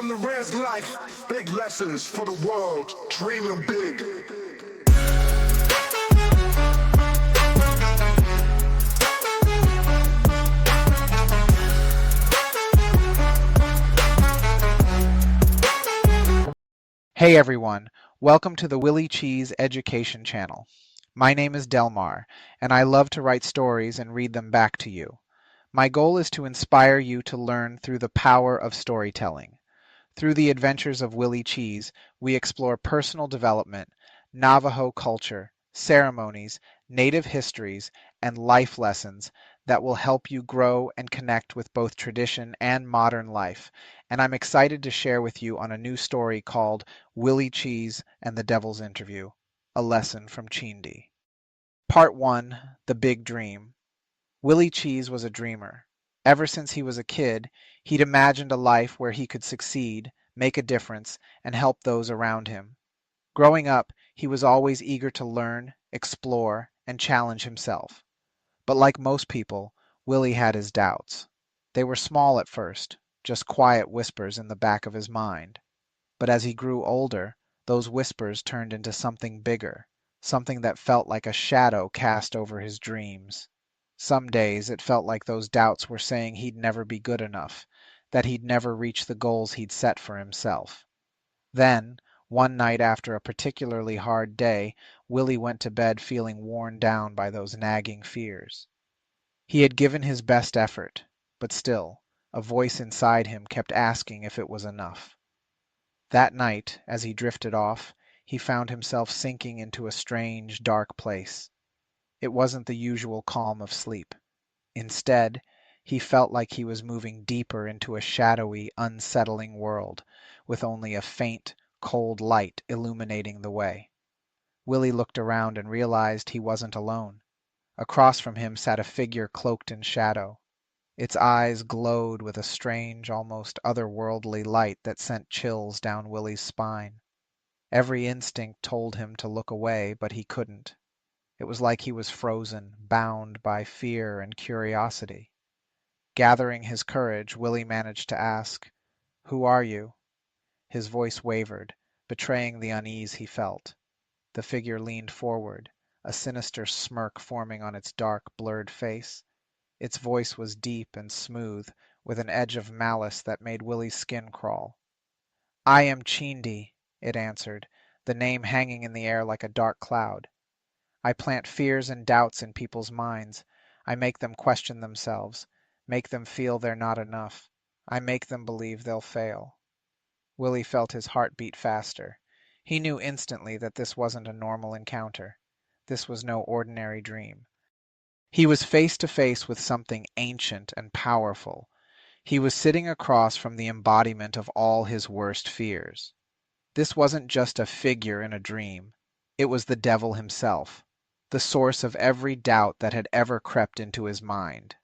from the res life, big lessons for the world, dreaming big. Hey everyone, welcome to the Willie Cheez Education Channel. My name is Delmar, and I love to write stories and read them back to you. My goal is to inspire you to learn through the power of storytelling. Through the adventures of Willie Cheez, we explore personal development, Navajo culture, ceremonies, native histories, and life lessons that will help you grow and connect with both tradition and modern life. And I'm excited to share with you on a new story called Willie Cheez and the Devil's Interview, a lesson from Chidi. Part 1, The Big Dream. Willie Cheez was a dreamer. Ever since he was a kid, he'd imagined a life where he could succeed, make a difference, and help those around him. Growing up, he was always eager to learn, explore, and challenge himself. But like most people, Willie had his doubts. They were small at first, just quiet whispers in the back of his mind. But as he grew older, those whispers turned into something bigger, something that felt like a shadow cast over his dreams. Some days it felt like those doubts were saying he'd never be good enough, that he'd never reach the goals he'd set for himself. Then, one night after a particularly hard day, Willie went to bed feeling worn down by those nagging fears. He had given his best effort, but still, a voice inside him kept asking if it was enough. That night, as he drifted off, he found himself sinking into a strange, dark place. It wasn't the usual calm of sleep. Instead, he felt like he was moving deeper into a shadowy, unsettling world, with only a faint, cold light illuminating the way. Willie looked around and realized he wasn't alone. Across from him sat a figure cloaked in shadow. Its eyes glowed with a strange, almost otherworldly light that sent chills down Willie's spine. Every instinct told him to look away, but he couldn't. It was like he was frozen, bound by fear and curiosity. Gathering his courage, Willie managed to ask, "Who are you?" His voice wavered, betraying the unease he felt. The figure leaned forward, a sinister smirk forming on its dark, blurred face. Its voice was deep and smooth, with an edge of malice that made Willie's skin crawl. "I am Chidi," it answered, the name hanging in the air like a dark cloud. "I plant fears and doubts in people's minds. I make them question themselves, make them feel they're not enough. I make them believe they'll fail." Willie felt his heart beat faster. He knew instantly that this wasn't a normal encounter. This was no ordinary dream. He was face to face with something ancient and powerful. He was sitting across from the embodiment of all his worst fears. This wasn't just a figure in a dream. It was the devil himself, the source of every doubt that had ever crept into his mind.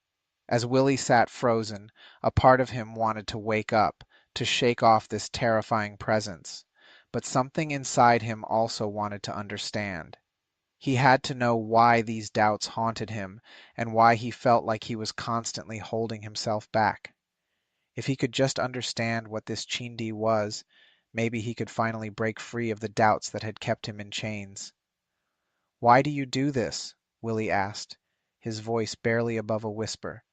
As Willie sat frozen, a part of him wanted to wake up, to shake off this terrifying presence. But something inside him also wanted to understand. He had to know why these doubts haunted him and why he felt like he was constantly holding himself back. If he could just understand what this Chidi was, maybe he could finally break free of the doubts that had kept him in chains. "Why do you do this?" Willie asked, his voice barely above a whisper,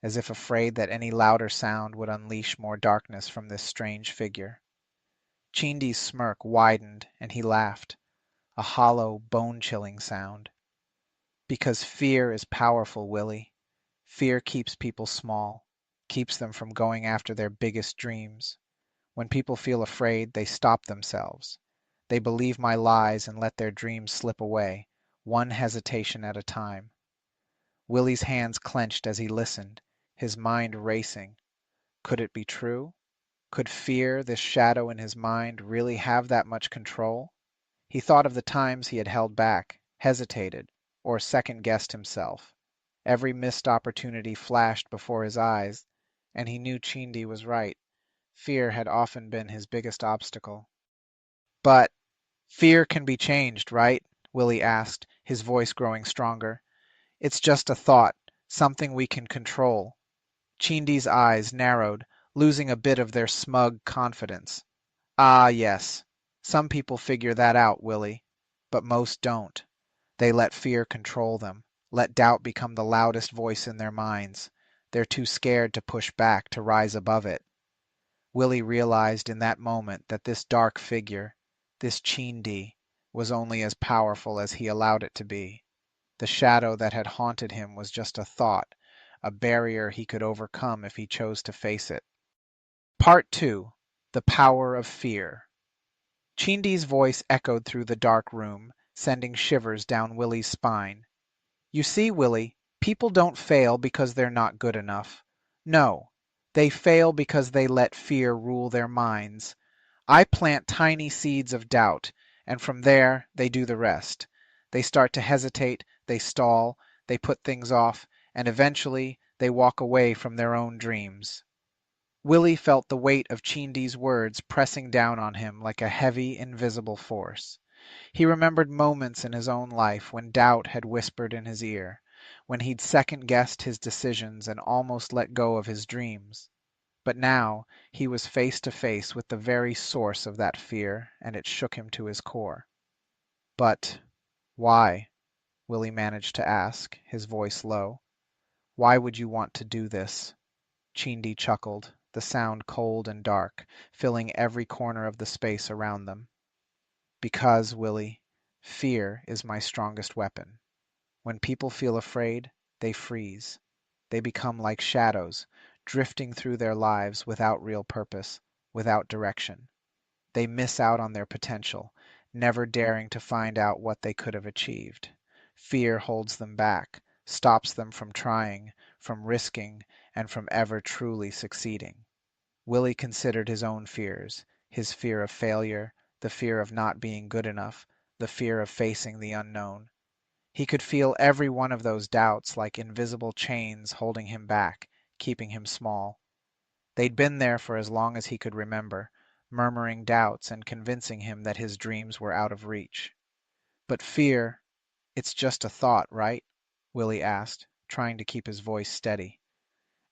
as if afraid that any louder sound would unleash more darkness from this strange figure. Chidi's smirk widened and he laughed, a hollow, bone-chilling sound. "Because fear is powerful, Willie. Fear keeps people small, keeps them from going after their biggest dreams. When people feel afraid, they stop themselves. They believe my lies and let their dreams slip away, one hesitation at a time." Willie's hands clenched as he listened, his mind racing. Could it be true? Could fear, this shadow in his mind, really have that much control? He thought of the times he had held back, hesitated, or second-guessed himself. Every missed opportunity flashed before his eyes, and he knew Chidi was right. Fear had often been his biggest obstacle. "But fear can be changed, right?" Willie asked, his voice growing stronger. "It's just a thought, something we can control." Chidi's eyes narrowed, losing a bit of their smug confidence. Ah, yes, some people figure that out, Willie, but most don't. They let fear control them, let doubt become the loudest voice in their minds. They're too scared to push back, to rise above it. Willie realized in that moment that this dark figure, this Chidi, was only as powerful as he allowed it to be. The shadow that had haunted him was just a thought, a barrier he could overcome if he chose to face it. Part 2. The Power of Fear. Chindi's voice echoed through the dark room, sending shivers down Willie's spine. You see, Willie, people don't fail because they're not good enough. No, they fail because they let fear rule their minds. I plant tiny seeds of doubt, and from there they do the rest. They start to hesitate, they stall, they put things off, and eventually they walk away from their own dreams. Willie felt the weight of Chindi's words pressing down on him like a heavy, invisible force. He remembered moments in his own life when doubt had whispered in his ear, when he'd second-guessed his decisions and almost let go of his dreams. But now he was face to face with the very source of that fear, and it shook him to his core. But why? Willie managed to ask, his voice low. Why would you want to do this? Chindi chuckled, the sound cold and dark, filling every corner of the space around them. Because, Willie, fear is my strongest weapon. When people feel afraid, they freeze. They become like shadows, drifting through their lives without real purpose, without direction. They miss out on their potential, never daring to find out what they could have achieved. Fear holds them back, stops them from trying, from risking, and from ever truly succeeding. Willie considered his own fears, his fear of failure, the fear of not being good enough, the fear of facing the unknown. He could feel every one of those doubts like invisible chains holding him back, keeping him small. They'd been there for as long as he could remember, murmuring doubts and convincing him that his dreams were out of reach. But fear, it's just a thought, right? Willie asked, trying to keep his voice steady.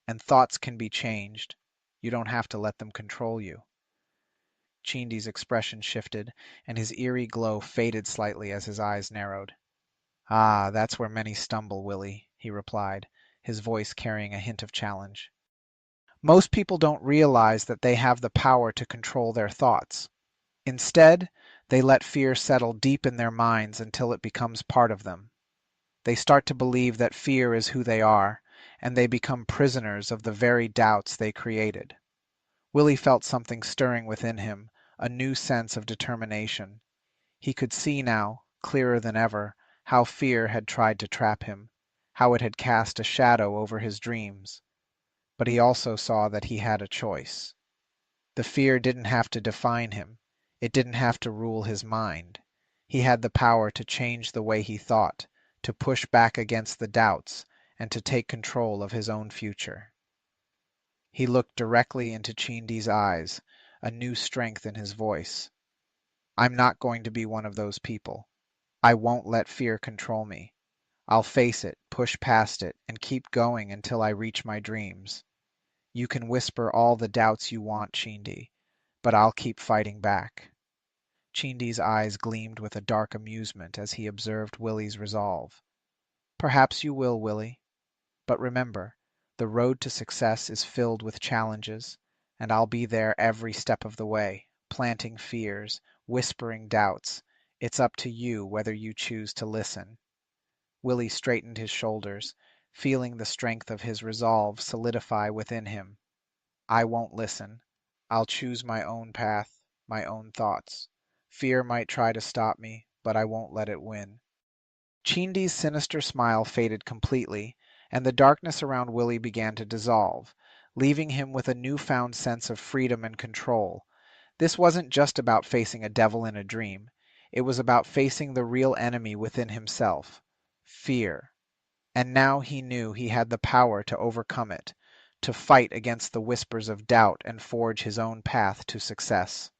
And thoughts can be changed. You don't have to let them control you. Chindi's expression shifted, and his eerie glow faded slightly as his eyes narrowed. Ah, that's where many stumble, Willie, he replied, his voice carrying a hint of challenge. Most people don't realize that they have the power to control their thoughts. Instead, they let fear settle deep in their minds until it becomes part of them. They start to believe that fear is who they are, and they become prisoners of the very doubts they created. Willie felt something stirring within him, a new sense of determination. He could see now, clearer than ever, how fear had tried to trap him, how it had cast a shadow over his dreams. But he also saw that he had a choice. The fear didn't have to define him. It didn't have to rule his mind. He had the power to change the way he thought, to push back against the doubts, and to take control of his own future. He looked directly into Chindi's eyes, a new strength in his voice. I'm not going to be one of those people. I won't let fear control me. I'll face it, push past it, and keep going until I reach my dreams. You can whisper all the doubts you want, Chidi, but I'll keep fighting back. Chindi's eyes gleamed with a dark amusement as he observed Willie's resolve. Perhaps you will, Willie. But remember, the road to success is filled with challenges, and I'll be there every step of the way, planting fears, whispering doubts. It's up to you whether you choose to listen. Willie straightened his shoulders, feeling the strength of his resolve solidify within him. I won't listen. I'll choose my own path, my own thoughts. Fear might try to stop me, but I won't let it win. Chindi's sinister smile faded completely, and the darkness around Willie began to dissolve, leaving him with a newfound sense of freedom and control. This wasn't just about facing a devil in a dream. It was about facing the real enemy within himself, fear. And now he knew he had the power to overcome it, to fight against the whispers of doubt and forge his own path to success.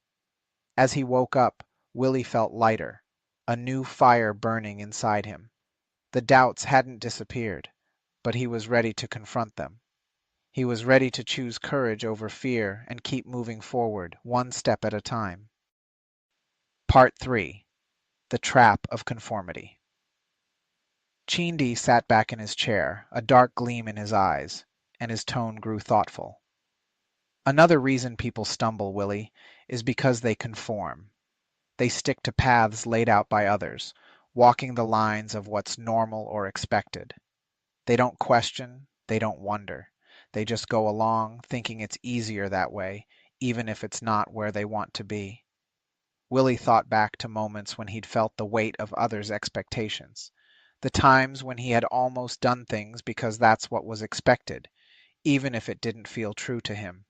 As he woke up, Willie felt lighter, a new fire burning inside him. The doubts hadn't disappeared, but he was ready to confront them. He was ready to choose courage over fear and keep moving forward, one step at a time. Part 3. The Trap of Conformity. Chidi sat back in his chair, a dark gleam in his eyes, and his tone grew thoughtful. Another reason people stumble, Willie, is because they conform. They stick to paths laid out by others, walking the lines of what's normal or expected. They don't question, they don't wonder. They just go along, thinking it's easier that way, even if it's not where they want to be. Willie thought back to moments when he'd felt the weight of others' expectations, the times when he had almost done things because that's what was expected, even if it didn't feel true to him.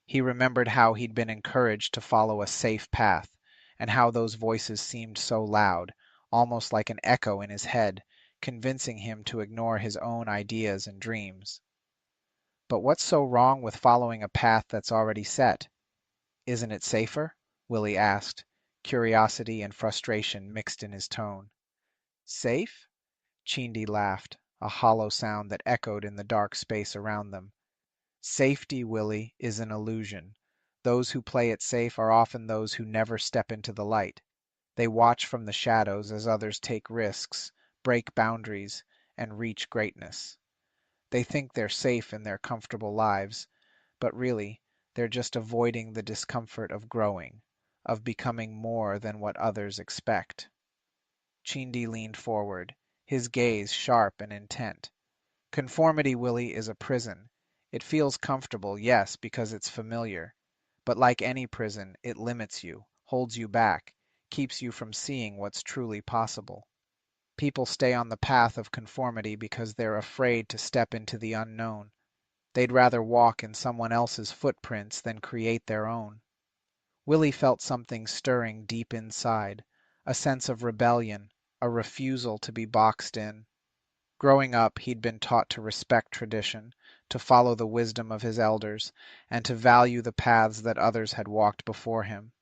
He remembered how he'd been encouraged to follow a safe path, and how those voices seemed so loud, almost like an echo in his head, convincing him to ignore his own ideas and dreams. But what's so wrong with following a path that's already set? Isn't it safer? Willie asked, curiosity and frustration mixed in his tone. Safe? Chidi laughed, a hollow sound that echoed in the dark space around them. Safety, Willie, is an illusion. Those who play it safe are often those who never step into the light. They watch from the shadows as others take risks, break boundaries, and reach greatness. They think they're safe in their comfortable lives, but really, they're just avoiding the discomfort of growing, of becoming more than what others expect. Chidi leaned forward, his gaze sharp and intent. Conformity, Willie, is a prison. It feels comfortable, yes, because it's familiar. But like any prison, it limits you, holds you back, keeps you from seeing what's truly possible. People stay on the path of conformity because they're afraid to step into the unknown. They'd rather walk in someone else's footprints than create their own. Willie felt something stirring deep inside, a sense of rebellion, a refusal to be boxed in. Growing up, he'd been taught to respect tradition, to follow the wisdom of his elders, and to value the paths that others had walked before him.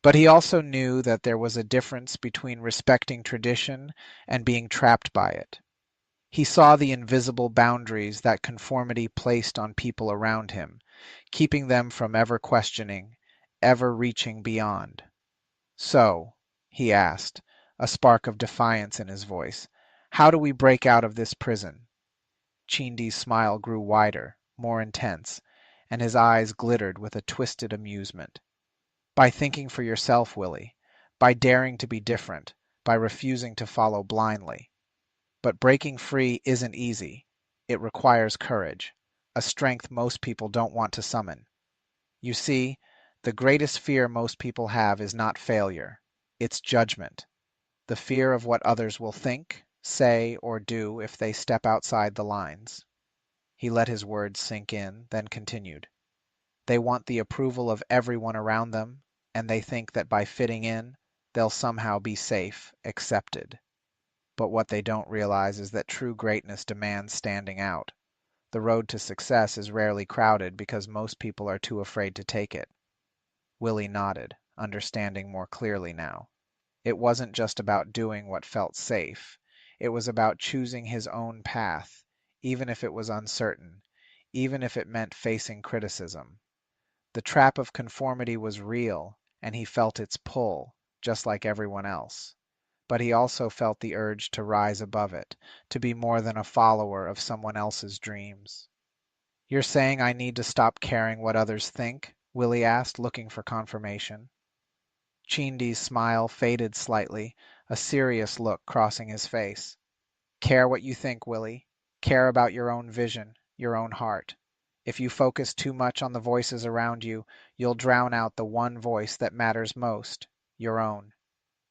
But he also knew that there was a difference between respecting tradition and being trapped by it. He saw the invisible boundaries that conformity placed on people around him, keeping them from ever questioning, ever reaching beyond. So, he asked, a spark of defiance in his voice, how do we break out of this prison? Chidi's smile grew wider, more intense, and his eyes glittered with a twisted amusement. By thinking for yourself, Willie, by daring to be different, by refusing to follow blindly. But breaking free isn't easy. It requires courage, a strength most people don't want to summon. You see, the greatest fear most people have is not failure. It's judgment. The fear of what others will think, say, or do if they step outside the lines. He let his words sink in, then continued. They want the approval of everyone around them, and they think that by fitting in, they'll somehow be safe, accepted. But what they don't realize is that true greatness demands standing out. The road to success is rarely crowded because most people are too afraid to take it. Willie nodded, understanding more clearly now. It wasn't just about doing what felt safe. It was about choosing his own path, even if it was uncertain, even if it meant facing criticism. The trap of conformity was real, and he felt its pull, just like everyone else. But he also felt the urge to rise above it, to be more than a follower of someone else's dreams. You're saying I need to stop caring what others think? Willie asked, looking for confirmation. Chidi's smile faded slightly, a serious look crossing his face. Care what you think, Willie. Care about your own vision, your own heart. If you focus too much on the voices around you, you'll drown out the one voice that matters most, your own.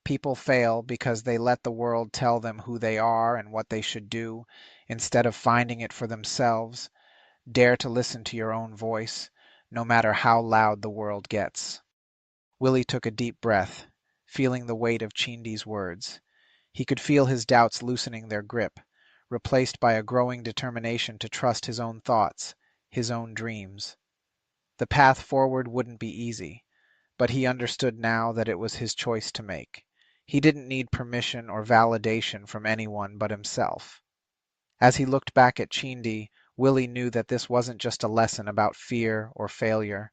People fail because they let the world tell them who they are and what they should do, instead of finding it for themselves. Dare to listen to your own voice, no matter how loud the world gets. Willie took a deep breath, feeling the weight of Chidi's words. He could feel his doubts loosening their grip, replaced by a growing determination to trust his own thoughts, his own dreams. The path forward wouldn't be easy, but he understood now that it was his choice to make. He didn't need permission or validation from anyone but himself. As he looked back at Chidi, Willie knew that this wasn't just a lesson about fear or failure.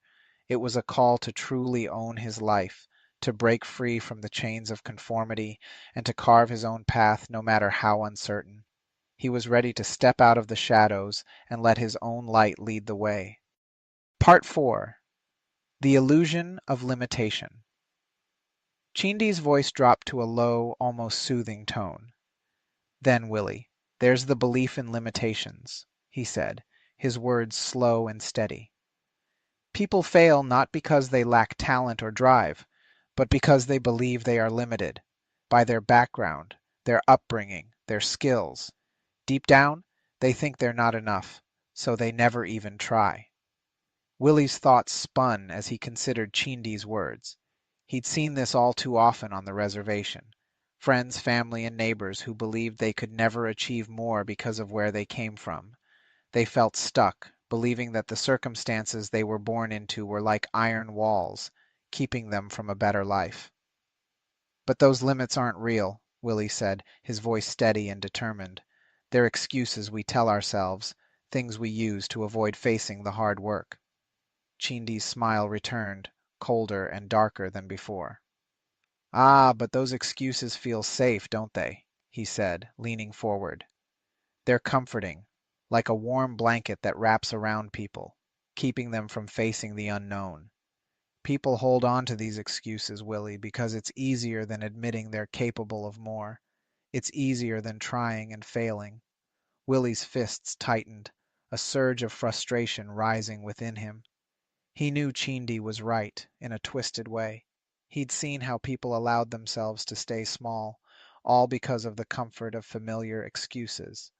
It was a call to truly own his life, to break free from the chains of conformity, and to carve his own path no matter how uncertain. He was ready to step out of the shadows and let his own light lead the way. Part 4. The Illusion of Limitation. Chindi's voice dropped to a low, almost soothing tone. Then, Willie, there's the belief in limitations, he said, his words slow and steady. People fail not because they lack talent or drive, but because they believe they are limited by their background, their upbringing, their skills. Deep down, they think they're not enough, so they never even try. Willie's thoughts spun as he considered Chindi's words. He'd seen this all too often on the reservation. Friends, family, and neighbors who believed they could never achieve more because of where they came from. They felt stuck, believing that the circumstances they were born into were like iron walls, keeping them from a better life. But those limits aren't real, Willie said, his voice steady and determined. They're excuses we tell ourselves, things we use to avoid facing the hard work. Chindi's smile returned, colder and darker than before. Ah, but those excuses feel safe, don't they? He said, leaning forward. They're comforting, like a warm blanket that wraps around people, keeping them from facing the unknown. People hold on to these excuses, Willie, because it's easier than admitting they're capable of more. It's easier than trying and failing. Willie's fists tightened, a surge of frustration rising within him. He knew Chindi was right, in a twisted way. He'd seen how people allowed themselves to stay small, all because of the comfort of familiar excuses.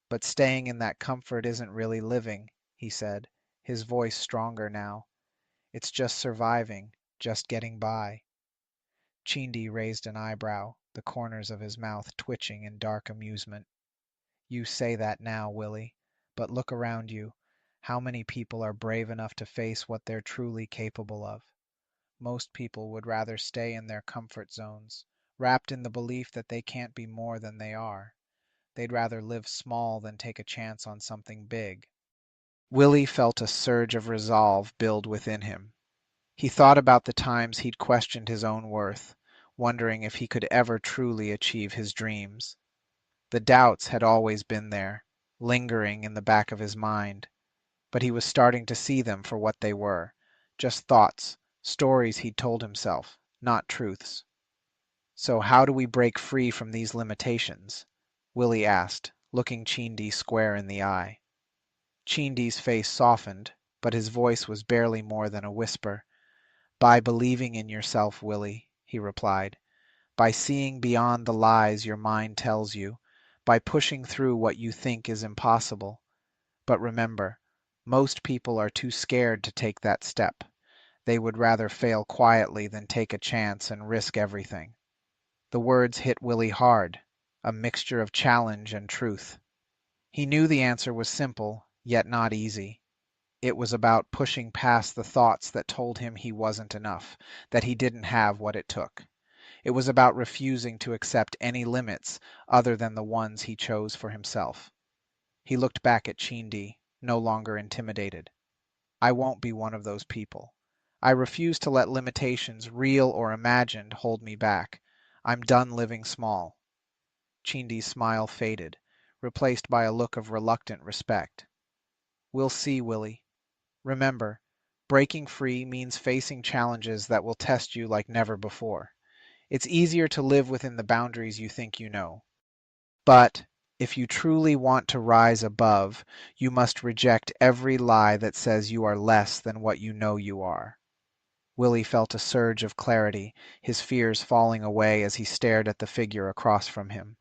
But staying in that comfort isn't really living, he said, his voice stronger now. It's just surviving, just getting by. Chindi raised an eyebrow, the corners of his mouth twitching in dark amusement. You say that now, Willie, but look around you. How many people are brave enough to face what they're truly capable of? Most people would rather stay in their comfort zones, wrapped in the belief that they can't be more than they are. They'd rather live small than take a chance on something big. Willie felt a surge of resolve build within him. He thought about the times he'd questioned his own worth, wondering if he could ever truly achieve his dreams. The doubts had always been there, lingering in the back of his mind, but he was starting to see them for what they were, just thoughts, stories he'd told himself, not truths. So how do we break free from these limitations? Willie asked, looking Chindi square in the eye. Chindi's face softened, but his voice was barely more than a whisper. By believing in yourself, Willie, he replied. By seeing beyond the lies your mind tells you, by pushing through what you think is impossible. But remember, most people are too scared to take that step. They would rather fail quietly than take a chance and risk everything. The words hit Willie hard, a mixture of challenge and truth. He knew the answer was simple, yet not easy. It was about pushing past the thoughts that told him he wasn't enough, that he didn't have what it took. It was about refusing to accept any limits other than the ones he chose for himself. He looked back at Chindi, no longer intimidated. I won't be one of those people. I refuse to let limitations, real or imagined, hold me back. I'm done living small. Chindi's smile faded, replaced by a look of reluctant respect. We'll see, Willie. Remember, breaking free means facing challenges that will test you like never before. It's easier to live within the boundaries you think you know. But if you truly want to rise above, you must reject every lie that says you are less than what you know you are. Willie felt a surge of clarity, his fears falling away as he stared at the figure across from him.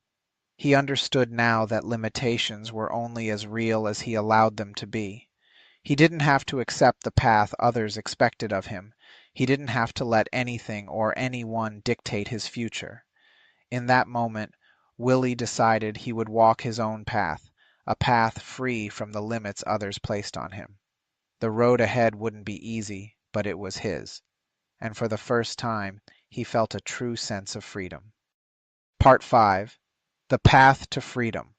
He understood now that limitations were only as real as he allowed them to be. He didn't have to accept the path others expected of him. He didn't have to let anything or anyone dictate his future. In that moment, Willie decided he would walk his own path, a path free from the limits others placed on him. The road ahead wouldn't be easy, but it was his. And for the first time, he felt a true sense of freedom. Part 5. The Path to Freedom.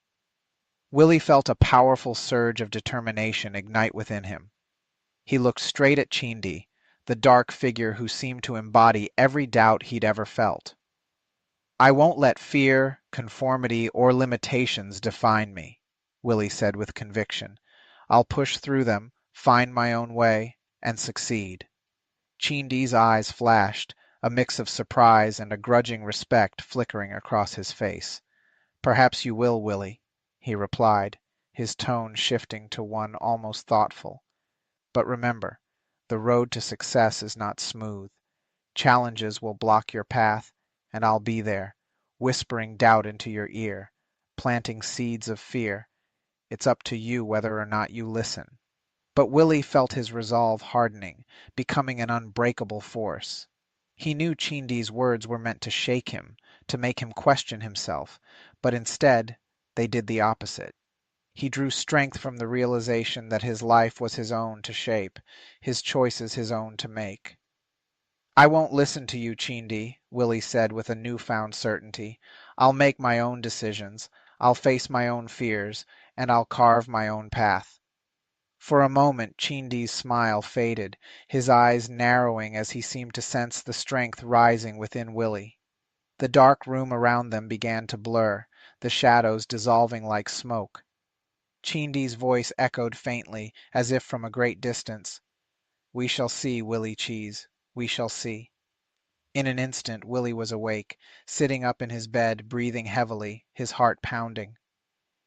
Willie felt a powerful surge of determination ignite within him. He looked straight at Chidi, the dark figure who seemed to embody every doubt he'd ever felt. "I won't let fear, conformity, or limitations define me," Willie said with conviction. "I'll push through them, find my own way, and succeed." Chidi's eyes flashed, a mix of surprise and a grudging respect flickering across his face. "Perhaps you will, Willie," he replied, his tone shifting to one almost thoughtful. "But remember, the road to success is not smooth. Challenges will block your path, and I'll be there, whispering doubt into your ear, planting seeds of fear. It's up to you whether or not you listen." But Willie felt his resolve hardening, becoming an unbreakable force. He knew Chidi's words were meant to shake him, to make him question himself, but instead they did the opposite. He drew strength from the realization that his life was his own to shape, his choices his own to make. "I won't listen to you, Chidi," Willie said with a newfound certainty. "I'll make my own decisions, I'll face my own fears, and I'll carve my own path." For a moment Chidi's smile faded, his eyes narrowing as he seemed to sense the strength rising within Willie. The dark room around them began to blur, the shadows dissolving like smoke. Chidi's voice echoed faintly, as if from a great distance. "We shall see, Willie Cheez, we shall see." In an instant Willie was awake, sitting up in his bed, breathing heavily, his heart pounding.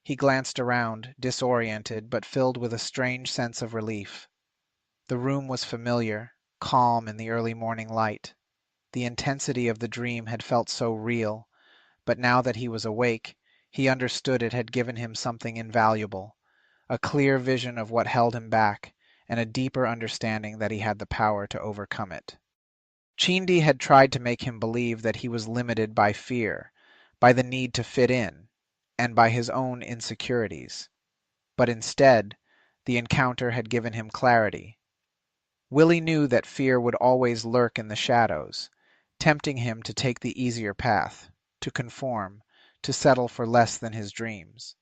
He glanced around, disoriented, but filled with a strange sense of relief. The room was familiar, calm in the early morning light. The intensity of the dream had felt so real, but now that he was awake, he understood it had given him something invaluable, a clear vision of what held him back, and a deeper understanding that he had the power to overcome it. Chidi had tried to make him believe that he was limited by fear, by the need to fit in, and by his own insecurities. But instead, the encounter had given him clarity. Willie knew that fear would always lurk in the shadows, tempting him to take the easier path, to conform, to settle for less than his dreams.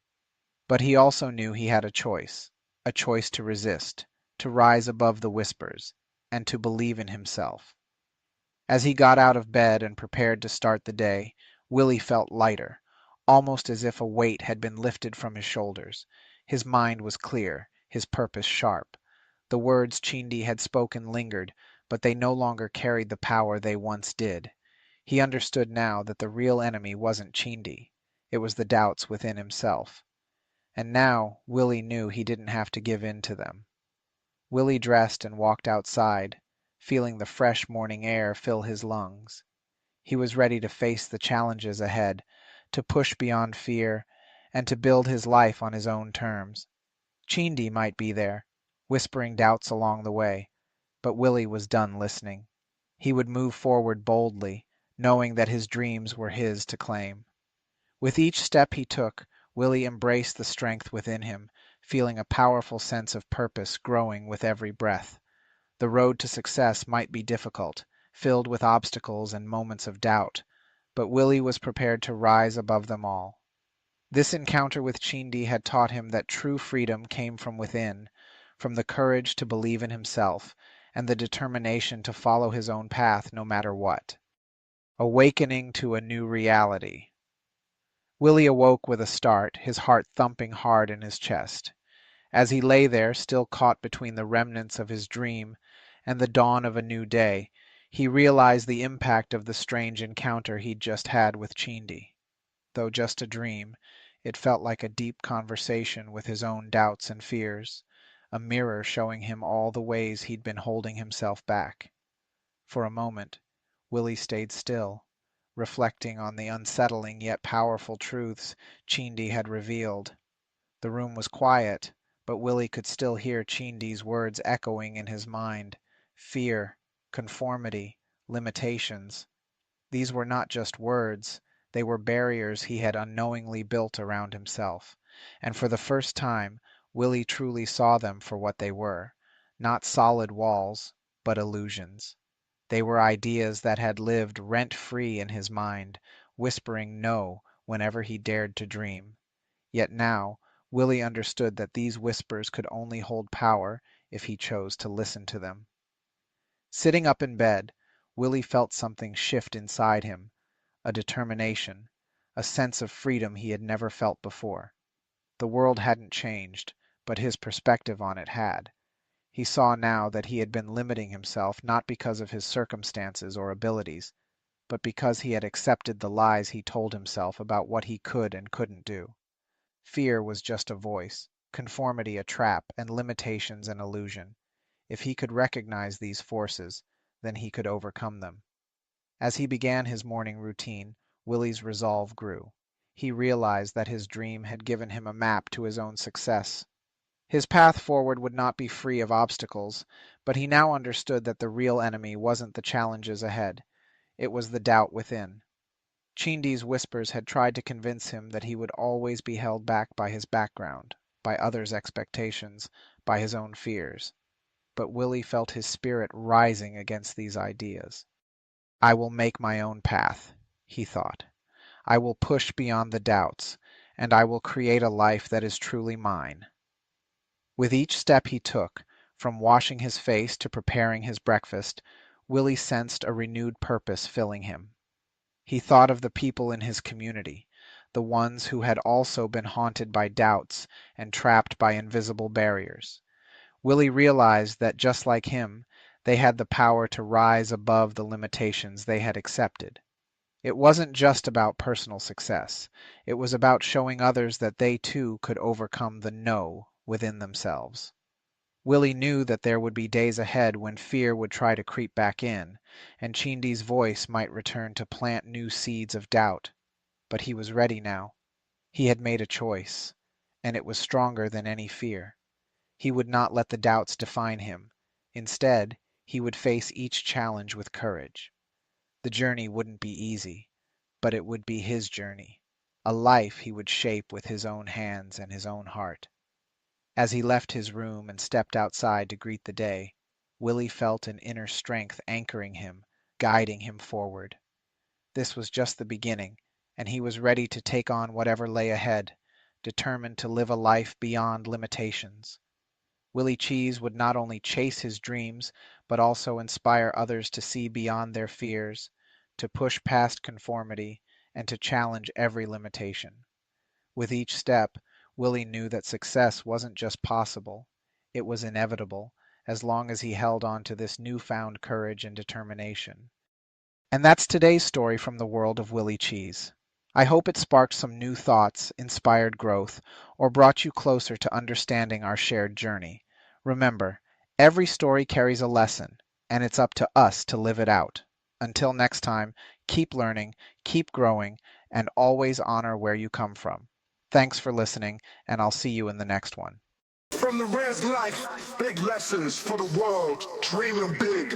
But he also knew he had a choice to resist, to rise above the whispers, and to believe in himself. As he got out of bed and prepared to start the day, Willie felt lighter, almost as if a weight had been lifted from his shoulders. His mind was clear, his purpose sharp. The words Chidi had spoken lingered, but they no longer carried the power they once did. He understood now that the real enemy wasn't Chidi, it was the doubts within himself. And now Willie knew he didn't have to give in to them. Willie dressed and walked outside, feeling the fresh morning air fill his lungs. He was ready to face the challenges ahead, to push beyond fear, and to build his life on his own terms. Chidi might be there, whispering doubts along the way, but Willie was done listening. He would move forward boldly, knowing that his dreams were his to claim. With each step he took, Willie embraced the strength within him, feeling a powerful sense of purpose growing with every breath. The road to success might be difficult, filled with obstacles and moments of doubt, but Willie was prepared to rise above them all. This encounter with Chidi had taught him that true freedom came from within, from the courage to believe in himself, and the determination to follow his own path no matter what. Awakening to a new reality. Willie awoke with a start, his heart thumping hard in his chest. As he lay there, still caught between the remnants of his dream and the dawn of a new day, he realized the impact of the strange encounter he'd just had with Chidi. Though just a dream, it felt like a deep conversation with his own doubts and fears, a mirror showing him all the ways he'd been holding himself back. For a moment, Willie stayed still, reflecting on the unsettling yet powerful truths Chidi had revealed. The room was quiet, but Willie could still hear Chidi's words echoing in his mind. Fear, conformity, limitations. These were not just words, they were barriers he had unknowingly built around himself. And for the first time, Willie truly saw them for what they were. Not solid walls, but illusions. They were ideas that had lived rent-free in his mind, whispering no whenever he dared to dream. Yet now, Willie understood that these whispers could only hold power if he chose to listen to them. Sitting up in bed, Willie felt something shift inside him, a determination, a sense of freedom he had never felt before. The world hadn't changed, but his perspective on it had. He saw now that he had been limiting himself not because of his circumstances or abilities, but because he had accepted the lies he told himself about what he could and couldn't do. Fear was just a voice, conformity a trap, and limitations an illusion. If he could recognize these forces, then he could overcome them. As he began his morning routine, Willie's resolve grew. He realized that his dream had given him a map to his own success. His path forward would not be free of obstacles, but he now understood that the real enemy wasn't the challenges ahead. It was the doubt within. Chidi's whispers had tried to convince him that he would always be held back by his background, by others' expectations, by his own fears. But Willie felt his spirit rising against these ideas. I will make my own path, he thought. I will push beyond the doubts, and I will create a life that is truly mine. With each step he took, from washing his face to preparing his breakfast, Willie sensed a renewed purpose filling him. He thought of the people in his community, the ones who had also been haunted by doubts and trapped by invisible barriers. Willie realized that just like him, they had the power to rise above the limitations they had accepted. It wasn't just about personal success. It was about showing others that they too could overcome the no within themselves. Willie knew that there would be days ahead when fear would try to creep back in, and Chidi's voice might return to plant new seeds of doubt. But he was ready now. He had made a choice, and it was stronger than any fear. He would not let the doubts define him. Instead, he would face each challenge with courage. The journey wouldn't be easy, but it would be his journey, a life he would shape with his own hands and his own heart. As he left his room and stepped outside to greet the day, Willie felt an inner strength anchoring him, guiding him forward. This was just the beginning, and he was ready to take on whatever lay ahead, determined to live a life beyond limitations. Willie Cheez would not only chase his dreams, but also inspire others to see beyond their fears, to push past conformity, and to challenge every limitation. With each step, Willie knew that success wasn't just possible, it was inevitable, as long as he held on to this newfound courage and determination. And that's today's story from the world of Willie Cheez. I hope it sparked some new thoughts, inspired growth, or brought you closer to understanding our shared journey. Remember, every story carries a lesson, and it's up to us to live it out. Until next time, keep learning, keep growing, and always honor where you come from. Thanks for listening, and I'll see you in the next one. From the res life, big lessons for the world, dreaming big.